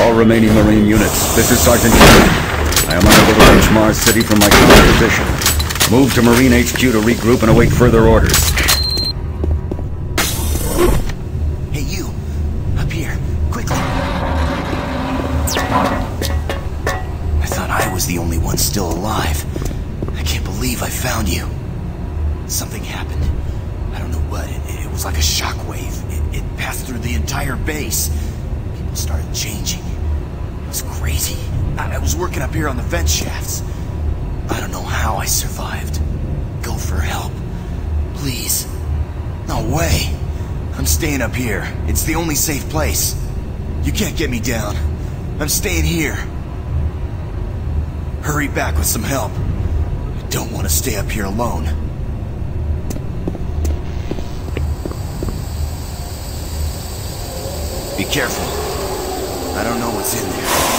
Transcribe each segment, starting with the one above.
All remaining Marine units, this is Sergeant Kennedy. I am unable to reach Mars City from my current position. Move to Marine HQ to regroup and await further orders. Hey, you! Up here, quickly! I thought I was the only one still alive. I can't believe I found you. Something happened. I don't know what. It was like a shockwave. It passed through the entire base. People started changing. It was crazy. I was working up here on the vent shafts. I don't know how I survived. Go for help. Please. No way. I'm staying up here. It's the only safe place. You can't get me down. I'm staying here. Hurry back with some help. I don't want to stay up here alone. Be careful. I don't know what's in there.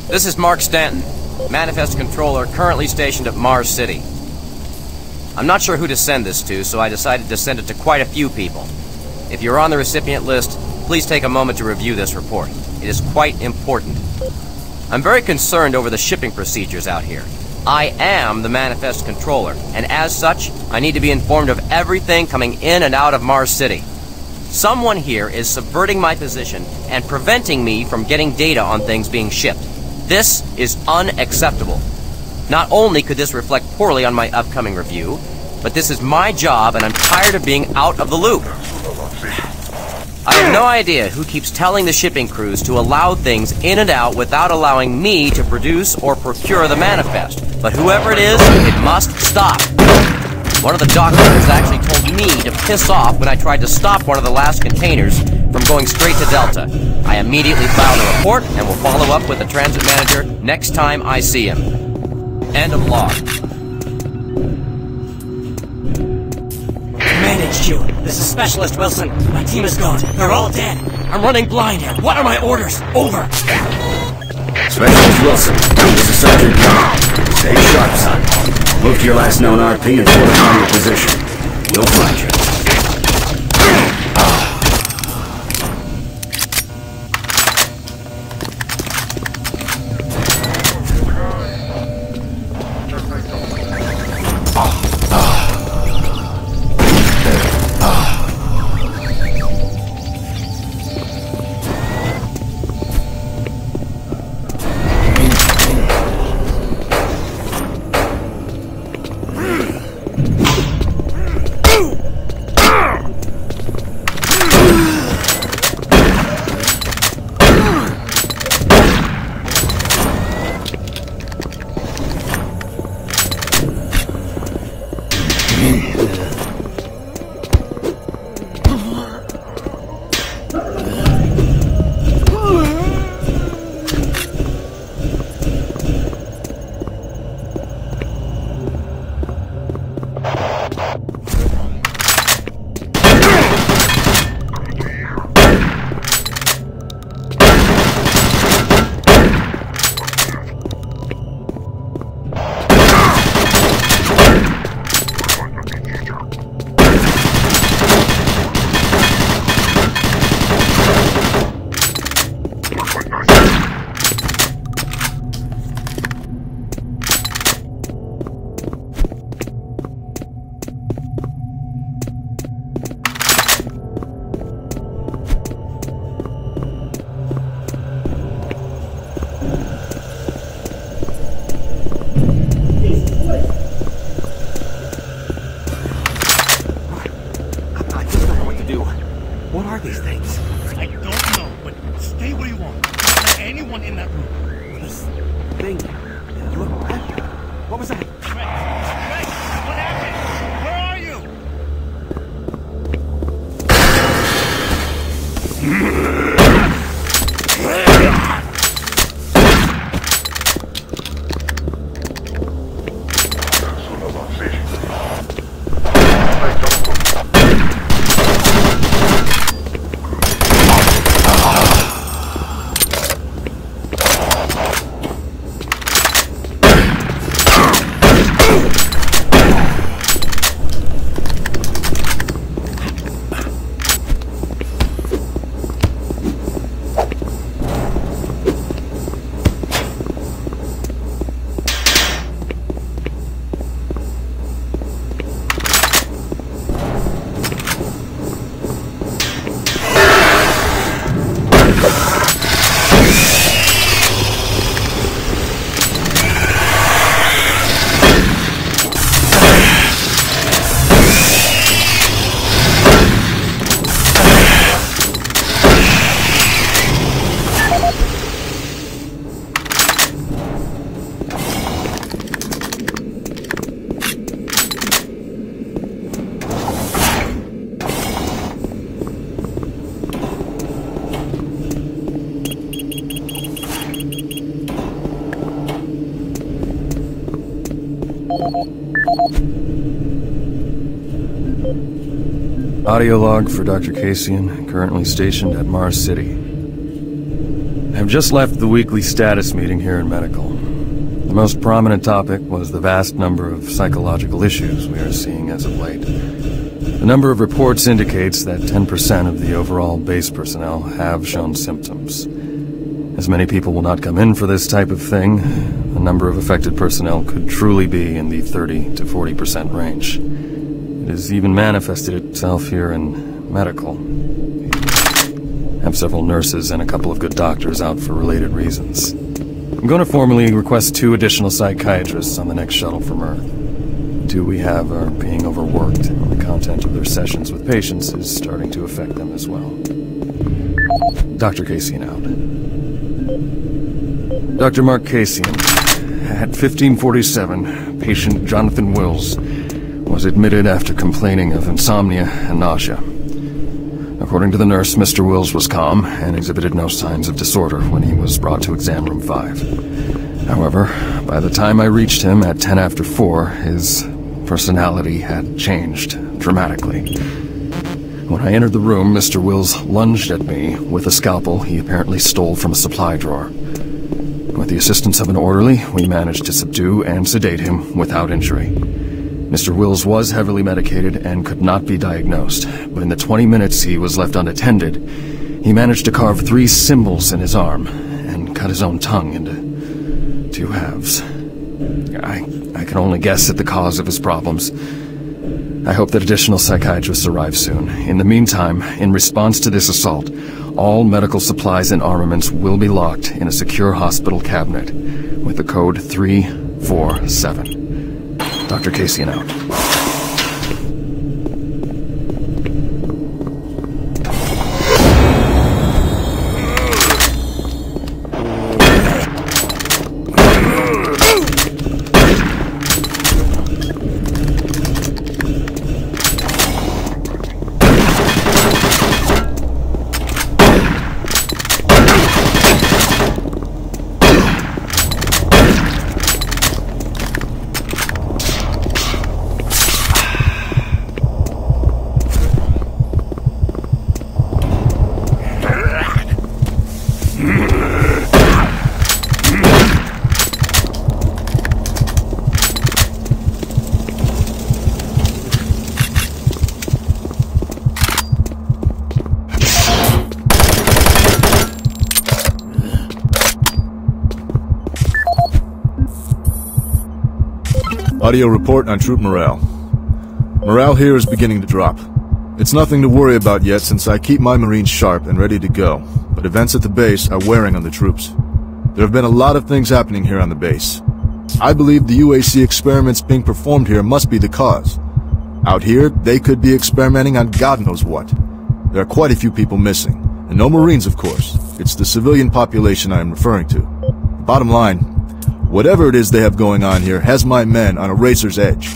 This is Mark Stanton, Manifest Controller, currently stationed at Mars City. I'm not sure who to send this to, so I decided to send it to quite a few people. If you're on the recipient list, please take a moment to review this report. It is quite important. I'm very concerned over the shipping procedures out here. I am the Manifest Controller, and as such, I need to be informed of everything coming in and out of Mars City. Someone here is subverting my position and preventing me from getting data on things being shipped. This is unacceptable. Not only could this reflect poorly on my upcoming review, but this is my job and I'm tired of being out of the loop. I have no idea who keeps telling the shipping crews to allow things in and out without allowing me to produce or procure the manifest. But whoever it is, it must stop. One of the dock workers actually told me to piss off when I tried to stop one of the last containers from going straight to Delta. I immediately filed a report and will follow up with the transit manager next time I see him. End of log. Command HQ, this is Specialist Wilson. My team is gone. They're all dead. I'm running blind here. What are my orders? Over. Specialist Wilson, this is Sergeant Kennedy. Stay sharp, son. Move to your last known RP and fortify your position. We'll find you. Audio log for Dr. Kasian, currently stationed at Mars City. I have just left the weekly status meeting here in Medical. The most prominent topic was the vast number of psychological issues we are seeing as of late. The number of reports indicates that 10% of the overall base personnel have shown symptoms. As many people will not come in for this type of thing, the number of affected personnel could truly be in the 30 to 40% range. It has even manifested itself here in Medical. We have several nurses and a couple of good doctors out for related reasons. I'm going to formally request 2 additional psychiatrists on the next shuttle from Earth. The 2 we have are being overworked, and the content of their sessions with patients is starting to affect them as well. Dr. Kasian out. Dr. Mark Kasian, at 1547, patient Jonathan Wills was admitted after complaining of insomnia and nausea. According to the nurse, Mr. Wills was calm and exhibited no signs of disorder when he was brought to exam room 5. However, by the time I reached him at 10 after 4, his personality had changed dramatically. When I entered the room, Mr. Wills lunged at me with a scalpel he apparently stole from a supply drawer. With the assistance of an orderly, we managed to subdue and sedate him without injury. Mr. Wills was heavily medicated and could not be diagnosed, but in the 20 minutes he was left unattended, he managed to carve 3 symbols in his arm and cut his own tongue into 2 halves. I can only guess at the cause of his problems. I hope that additional psychiatrists arrive soon. In the meantime, in response to this assault, all medical supplies and armaments will be locked in a secure hospital cabinet with the code 347. Dr. Kasian out. Audio report on troop morale. Morale here is beginning to drop. It's nothing to worry about yet since I keep my Marines sharp and ready to go, but events at the base are wearing on the troops. There have been a lot of things happening here on the base. I believe the UAC experiments being performed here must be the cause. Out here, they could be experimenting on God knows what. There are quite a few people missing, and no Marines, of course. It's the civilian population I am referring to. Bottom line, whatever it is they have going on here has my men on a razor's edge.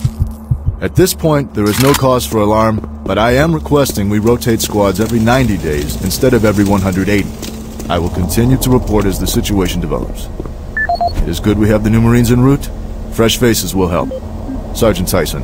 At this point, there is no cause for alarm, but I am requesting we rotate squads every 90 days instead of every 180. I will continue to report as the situation develops. It is good we have the new Marines en route. Fresh faces will help. Sergeant Tyson.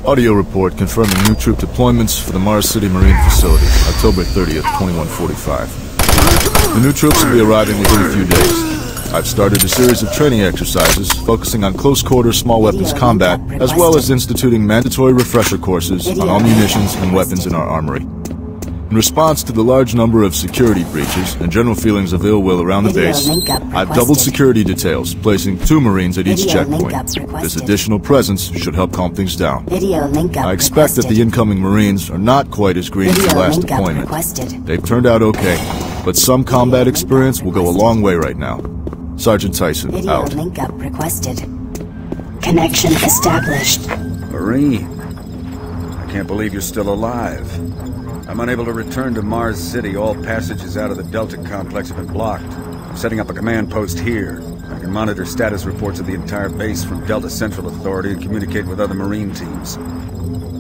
Audio report confirming new troop deployments for the Mars City Marine Facility, October 30th, 2145. The new troops will be arriving within a few days. I've started a series of training exercises focusing on close-quarter small weapons combat, as well as instituting mandatory refresher courses on all munitions and weapons in our armory. In response to the large number of security breaches and general feelings of ill will around the base, I've doubled security details, placing 2 Marines at each checkpoint. This additional presence should help calm things down. I expect that the incoming Marines are not quite as green as the last deployment. They've turned out okay, but some combat experience will go a long way right now. Sergeant Tyson, out. Link up requested. Connection established. Marine, I can't believe you're still alive. I'm unable to return to Mars City. All passages out of the Delta complex have been blocked. I'm setting up a command post here. I can monitor status reports of the entire base from Delta Central Authority and communicate with other Marine teams.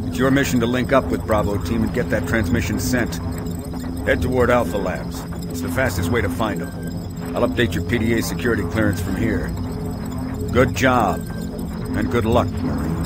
It's your mission to link up with Bravo Team and get that transmission sent. Head toward Alpha Labs. It's the fastest way to find them. I'll update your PDA security clearance from here. Good job, and good luck, Marine.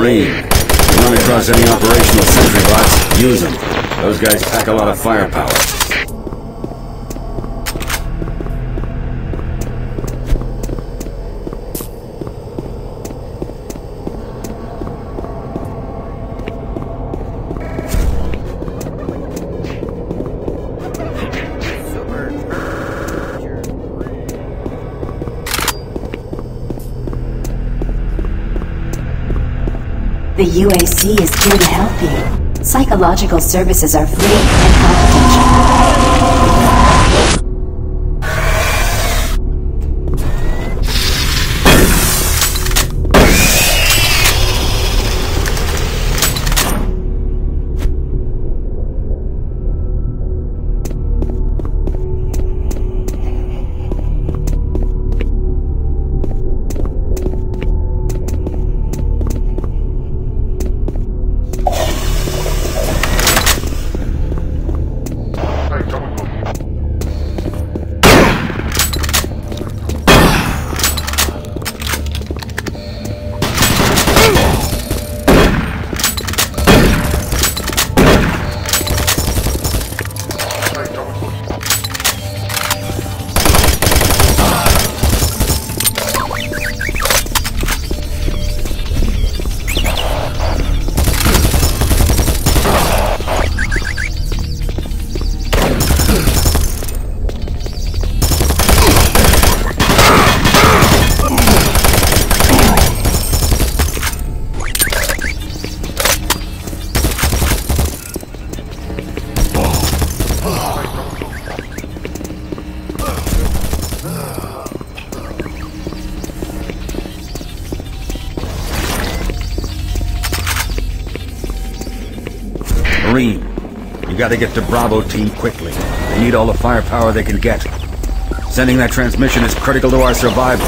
Marine, if you run across any operational sentry bots, use them. Those guys pack a lot of firepower. The UAC is here to help you. Psychological services are free and confidential. Marine, you gotta get to Bravo team quickly. They need all the firepower they can get. Sending that transmission is critical to our survival.